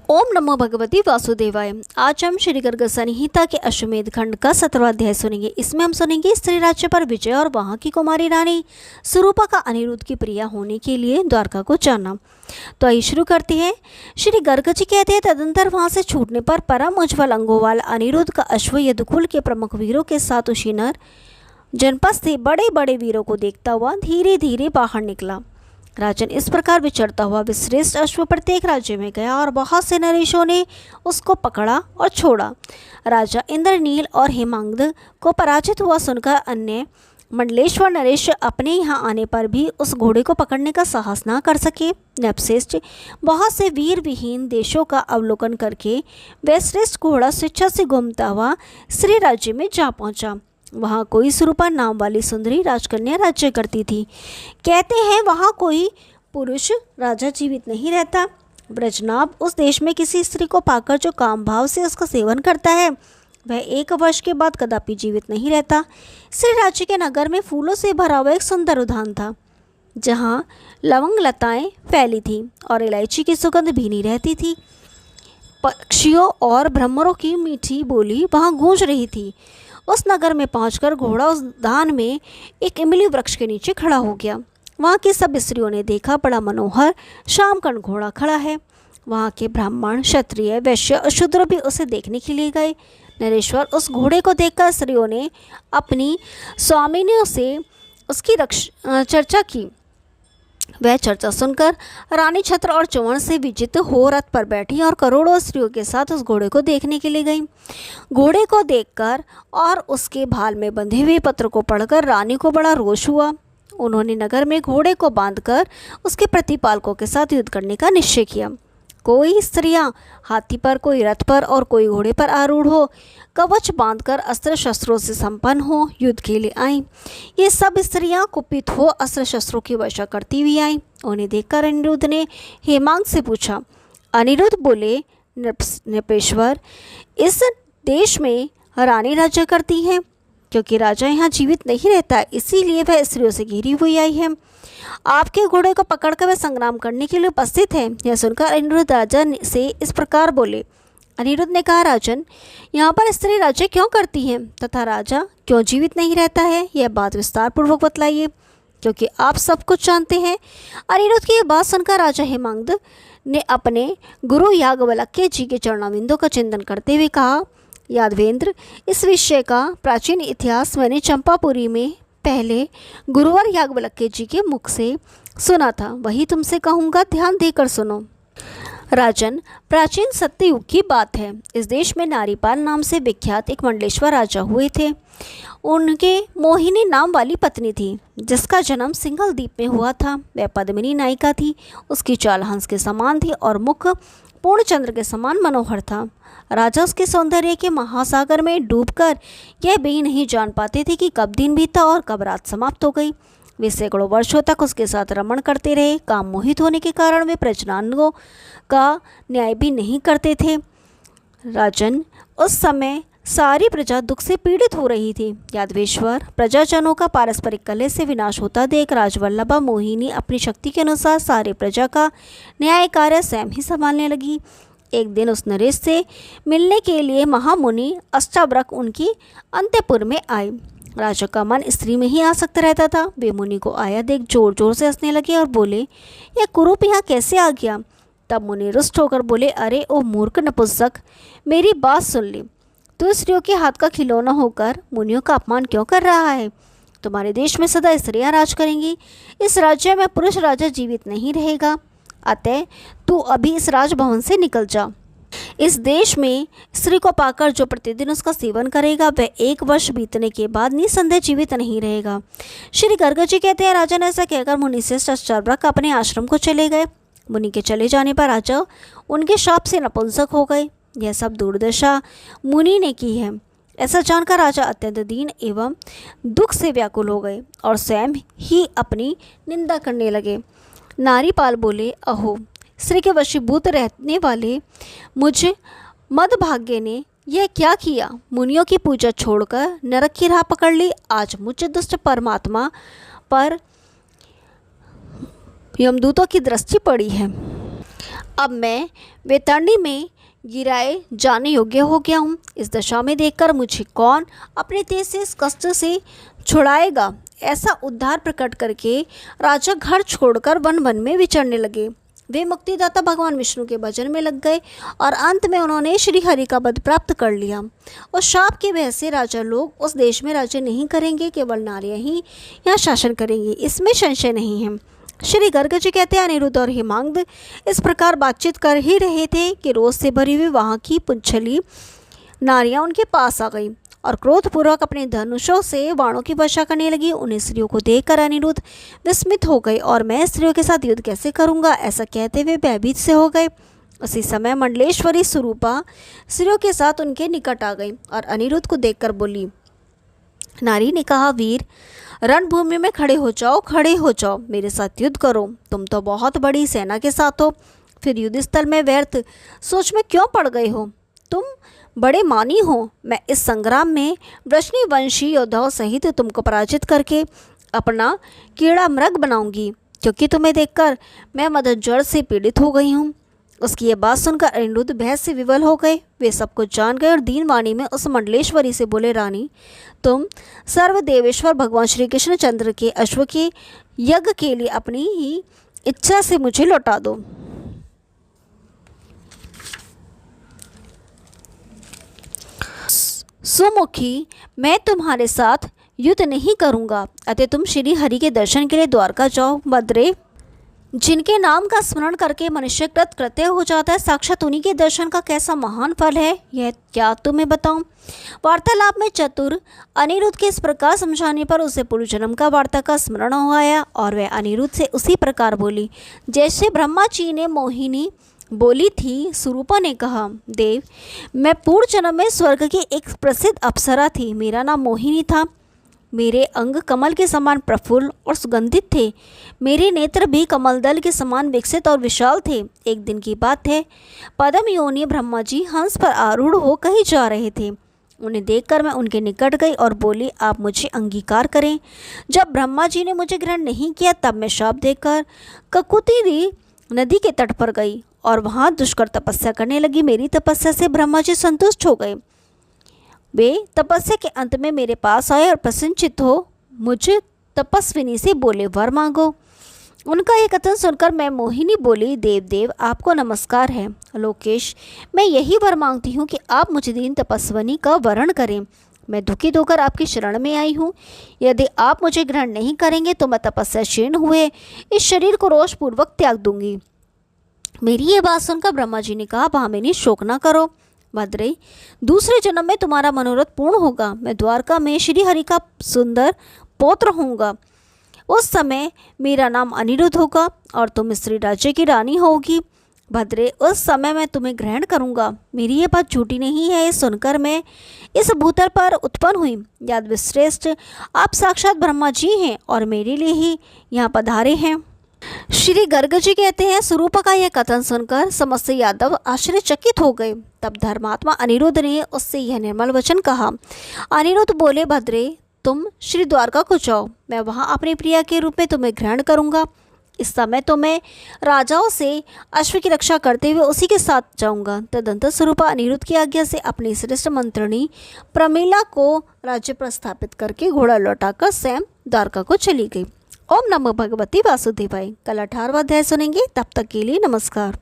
ओम नमो भगवती वासुदेवाय। आज हम श्री गर्ग संहिता के अश्वमेध खंड का 17वां अध्याय सुनेंगे। इसमें हम सुनेंगे स्त्री राज्य पर विजय और वहां की कुमारी रानी स्वरूपा का अनिरुद्ध की प्रिया होने के लिए द्वारका को जाना। तो आइए शुरू करते हैं। श्री गर्ग जी कहते हैं, तदंतर वहां से छूटने पर परम उज्ज्वल अंगों वाला अनिरुद्ध का अश्व यदुकुल के प्रमुख वीरों के साथ उशीनर जनपद से बड़े बड़े वीरों को देखता हुआ धीरे धीरे बाहर निकला। राजन इस प्रकार विचरता हुआ विश्रेष्ठ अश्व प्रत्येक राज्य में गया और बहुत से नरेशों ने उसको पकड़ा और छोड़ा। राजा इंद्रनील और हेमांग को पराजित हुआ सुनकर अन्य मंडलेश्वर नरेश अपने यहाँ आने पर भी उस घोड़े को पकड़ने का साहस न कर सके। नृपश्रेष्ठ बहुत से वीर विहीन देशों का अवलोकन करके वह श्रेष्ठ घोड़ा स्वेच्छा से घूमता हुआ श्री राज्य में जा पहुँचा। वहाँ कोई स्वरूपा नाम वाली सुंदरी राजकन्या राज्य करती थी। कहते हैं वहाँ कोई पुरुष राजा जीवित नहीं रहता। ब्रजनाभ उस देश में किसी स्त्री को पाकर जो काम भाव से उसका सेवन करता है वह 1 वर्ष के बाद कदापि जीवित नहीं रहता। श्री राज्य के नगर में फूलों से भरा हुआ एक सुंदर उद्यान था, जहाँ लवंग लताएँ फैली थी और इलायची की सुगंध भीनी रहती थी। पक्षियों और भ्रमरों की मीठी बोली वहाँ गूंज रही थी। उस नगर में पहुंचकर घोड़ा उस दान में एक इमली वृक्ष के नीचे खड़ा हो गया। वहाँ की सब स्त्रियों ने देखा, बड़ा मनोहर श्यामकर्ण घोड़ा खड़ा है। वहाँ के ब्राह्मण, क्षत्रिय, वैश्य और शूद्र भी उसे देखने के लिए गए। नरेश्वर उस घोड़े को देखकर स्त्रियों ने अपनी स्वामिनियों से उसकी चर्चा की। वह चर्चा सुनकर रानी छत्र और चौवन से विजित हो रथ पर बैठी और करोड़ों स्त्रियों के साथ उस घोड़े को देखने के लिए गई। घोड़े को देखकर और उसके भाल में बंधे हुए पत्र को पढ़कर रानी को बड़ा रोष हुआ। उन्होंने नगर में घोड़े को बांधकर उसके प्रतिपालकों के साथ युद्ध करने का निश्चय किया। कोई स्त्रियां हाथी पर, कोई रथ पर और कोई घोड़े पर आरूढ़ हो, कवच बांधकर अस्त्र शस्त्रों से संपन्न हो युद्ध के लिए आईं। ये सब स्त्रियां कुपित हो अस्त्र शस्त्रों की वर्षा करती हुई आईं। उन्हें देखकर अनिरुद्ध ने हेमांग से पूछा। अनिरुद्ध बोले, नृपेश्वर, इस देश में रानी राज्य करती है, क्योंकि राजा यहाँ जीवित नहीं रहता, इसीलिए वह स्त्रियों से घिरी हुई आई है। आपके घोड़े को पकड़कर वह संग्राम करने के लिए उपस्थित है। यह सुनकर अनिरुद्ध राजा से इस प्रकार बोले। अनिरुद्ध ने कहा, राजन, यहाँ पर स्त्री राज्य क्यों करती है तथा राजा क्यों जीवित नहीं रहता है, यह बात विस्तार पूर्वक बतलाइए, क्योंकि आप सब कुछ जानते हैं। अनिरुद्ध की यह बात सुनकर राजा हेमांग ने अपने गुरु याज्ञवल्क्य जी के चरणाविंदों का चिंतन करते हुए कहा, यादवेंद्र, इस विषय का प्राचीन इतिहास मैंने चंपापुरी में पहले गुरुवर याज्ञवल्क्य जी के मुख से सुना था, वही तुमसे कहूँगा, ध्यान देकर सुनो। राजन, प्राचीन सत्ययुग की बात है। इस देश में नारीपाल नाम से विख्यात एक मंडलेश्वर राजा हुए थे। उनके मोहिनी नाम वाली पत्नी थी, जिसका जन्म सिंघल द्वीप में हुआ था। वह पद्मिनी नायिका थी। उसकी चाल हंस के समान थी और मुख पूर्णचंद्र के समान मनोहर था। राजा उसके सौंदर्य के महासागर में डूबकर यह भी नहीं जान पाते थे कि कब दिन बीता और कब रात समाप्त हो गई। वे सैकड़ों वर्षों तक उसके साथ रमण करते रहे। काम मोहित होने के कारण वे प्रजननों का न्याय भी नहीं करते थे। राजन, उस समय सारी प्रजा दुख से पीड़ित हो रही थी। यादवेश्वर, प्रजाजनों का पारस्परिक कलह से विनाश होता देख राजवल्लभा मोहिनी अपनी शक्ति के अनुसार सारे प्रजा का न्याय कार्य स्वयं ही संभालने लगी। एक दिन उस नरेश से मिलने के लिए महामुनि अष्टावक्र उनकी अंतपुर में आए। राजा का मन स्त्री में ही आसक्त रहता था। वे मुनि को आया देख जोर जोर से हंसने लगे और बोले, यह कुरूप यहाँ कैसे आ गया? तब मुनि रुष्ट होकर बोले, अरे ओ मूर्ख नपुंसक, मेरी बात सुन ले। तू स्त्रियों के हाथ का खिलौना होकर मुनियों का अपमान क्यों कर रहा है? तुम्हारे देश में सदा स्त्रियां राज करेंगी। इस राज्य में पुरुष राजा जीवित नहीं रहेगा। अतः तू अभी इस राजभवन से निकल जा। इस देश में स्त्री को पाकर जो प्रतिदिन उसका सेवन करेगा वह 1 वर्ष बीतने के बाद निसंदेह जीवित नहीं रहेगा। श्री गर्ग जी कहते हैं, राजा ने ऐसा कहकर मुनिश्रेष्ठ अष्टावक्र अपने आश्रम को चले गए। मुनि के चले जाने पर राजा उनके शाप से नपुंसक हो गए। यह सब दुर्दशा मुनि ने की है। ऐसा जानकर राजा अत्यंत दीन एवं दुख से व्याकुल हो गए और स्वयं ही अपनी निंदा करने लगे। नारीपाल बोले, अहो, स्त्री के वशीभूत रहने वाले मुझ मदभाग्य ने यह क्या किया? मुनियों की पूजा छोड़कर नरक की राह पकड़ ली। आज मुझ दुष्ट परमात्मा पर यमदूतों की दृष्टि पड़ी है। अब मैं वैतरणी में गिराए जाने योग्य हो गया हूँ। इस दशा में देखकर मुझे कौन अपने तेज से इस कष्ट से छुड़ाएगा। ऐसा उद्धार प्रकट करके राजा घर छोड़कर वन वन में विचरने लगे। वे मुक्तिदाता भगवान विष्णु के भजन में लग गए और अंत में उन्होंने श्री हरि का पद प्राप्त कर लिया। और शाप की वजह से राजा लोग उस देश में राज्य नहीं करेंगे, केवल नारियां ही यहाँ शासन करेंगी, इसमें संशय नहीं है। श्री गर्ग जी कहते हैं, अनिरुद्ध और हेमांग इस प्रकार बातचीत कर ही रहे थे कि रोज से भरी हुई वहाँ की पुंछली नारियां उनके पास आ गई और क्रोधपूर्वक अपने धनुषों से बाणों की वर्षा करने लगी। उन्हें स्त्रियों को देखकर अनिरुद्ध विस्मित हो गए और मैं स्त्रियों के साथ युद्ध कैसे करूंगा, ऐसा कहते हुए भयभीत से हो गए। उसी समय मंडलेश्वरी सुरूपा स्त्रियों के साथ उनके निकट आ गई और अनिरुद्ध को देखकर बोली। नारी ने कहा, वीर रणभूमि में खड़े हो जाओ, मेरे साथ युद्ध करो। तुम तो बहुत बड़ी सेना के साथ हो, फिर युद्ध स्थल में व्यर्थ सोच में क्यों पड़ गए हो? तुम बड़े मानी हो। मैं इस संग्राम में वृष्णिवंशी योद्धाओं सहित तुमको पराजित करके अपना कीड़ा मृग बनाऊंगी, क्योंकि तुम्हें देखकर मैं मदज्वर से पीड़ित हो गई हूँ। उसकी ये बात सुनकर अनिरुद्ध भय से विवल हो गए। वे सब कुछ जान गए और दीनवाणी में उस मंडलेश्वरी से बोले, रानी तुम सर्वदेवेश्वर भगवान श्री कृष्ण चंद्र के अश्व के यज्ञ के लिए अपनी ही इच्छा से मुझे लौटा दो। सुमुखी, मैं तुम्हारे साथ युद्ध नहीं करूंगा, अतः तुम श्री हरि के दर्शन के लिए द्वारका जाओ। भद्रे, जिनके नाम का स्मरण करके मनुष्य कृत कृत्य हो जाता है, साक्षात उन्हीं के दर्शन का कैसा महान फल है, यह क्या तुम्हें बताऊं। वार्तालाप में चतुर अनिरुद्ध के इस प्रकार समझाने पर उसे पूर्व जन्म का वार्ता का स्मरण हो आया और वह अनिरुद्ध से उसी प्रकार बोली जैसे ब्रह्मा जी ने मोहिनी बोली थी। सुरूपा ने कहा, देव मैं पूर्व जन्म में स्वर्ग की एक प्रसिद्ध अप्सरा थी। मेरा नाम मोहिनी था। मेरे अंग कमल के समान प्रफुल्ल और सुगंधित थे। मेरे नेत्र भी कमलदल के समान विकसित और विशाल थे। एक दिन की बात है, पद्म योनि ब्रह्मा जी हंस पर आरूढ़ हो कहीं जा रहे थे। उन्हें देखकर मैं उनके निकट गई और बोली, आप मुझे अंगीकार करें। जब ब्रह्मा जी ने मुझे ग्रहण नहीं किया तब मैं शाप देकर ककुती नदी के तट पर गई और वहाँ दुष्कर तपस्या करने लगी। मेरी तपस्या से ब्रह्मा जी संतुष्ट हो गए। वे तपस्या के अंत में मेरे पास आए और प्रसन्नचित्त हो मुझे तपस्विनी से बोले, वर मांगो। उनका ये कथन सुनकर मैं मोहिनी बोली, देव आपको नमस्कार है। लोकेश, मैं यही वर मांगती हूँ कि आप मुझे दीन तपस्विनी का वरण करें। मैं दुखित होकर आपकी शरण में आई हूँ। यदि आप मुझे ग्रहण नहीं करेंगे तो मैं तपस्या क्षीण हुए इस शरीर को रोषपूर्वक त्याग दूंगी। मेरी ये बात सुनकर ब्रह्मा जी ने कहा, भामिनी शोक न करो। भद्रे, दूसरे जन्म में तुम्हारा मनोरथ पूर्ण होगा। मैं द्वारका में श्री हरि का सुंदर पौत्र होऊंगा। उस समय मेरा नाम अनिरुद्ध होगा और तुम स्त्री राज्य की रानी होगी। भद्रे, उस समय मैं तुम्हें ग्रहण करूंगा। मेरी ये बात झूठी नहीं है। सुनकर मैं इस भूतल पर उत्पन्न हुई। याद विश्रेष्ठ, आप साक्षात ब्रह्मा जी हैं और मेरे लिए ही यहाँ पधारे हैं। श्री गर्ग जी कहते हैं, सुरूपा का यह कथन सुनकर समस्त यादव आश्चर्यचकित हो गए। तब धर्मात्मा अनिरुद्ध ने उससे यह निर्मल वचन कहा। अनिरुद्ध बोले, भद्रे तुम श्री द्वारका को जाओ। मैं वहाँ अपनी प्रिया के रूप में तुम्हें ग्रहण करूँगा। इस समय तो मैं राजाओं से अश्व की रक्षा करते हुए उसी के साथ जाऊंगा। तदंतर स्वरूपा अनिरुद्ध की आज्ञा से अपनी श्रेष्ठ मंत्रिणी प्रमीला को राज्य प्रस्थापित करके घोड़ा लौटाकर स्वयं द्वारका को चली गई। ओम नमो भगवती वासुदेवाय। कल 18वां अध्याय सुनेंगे। तब तक के लिए नमस्कार।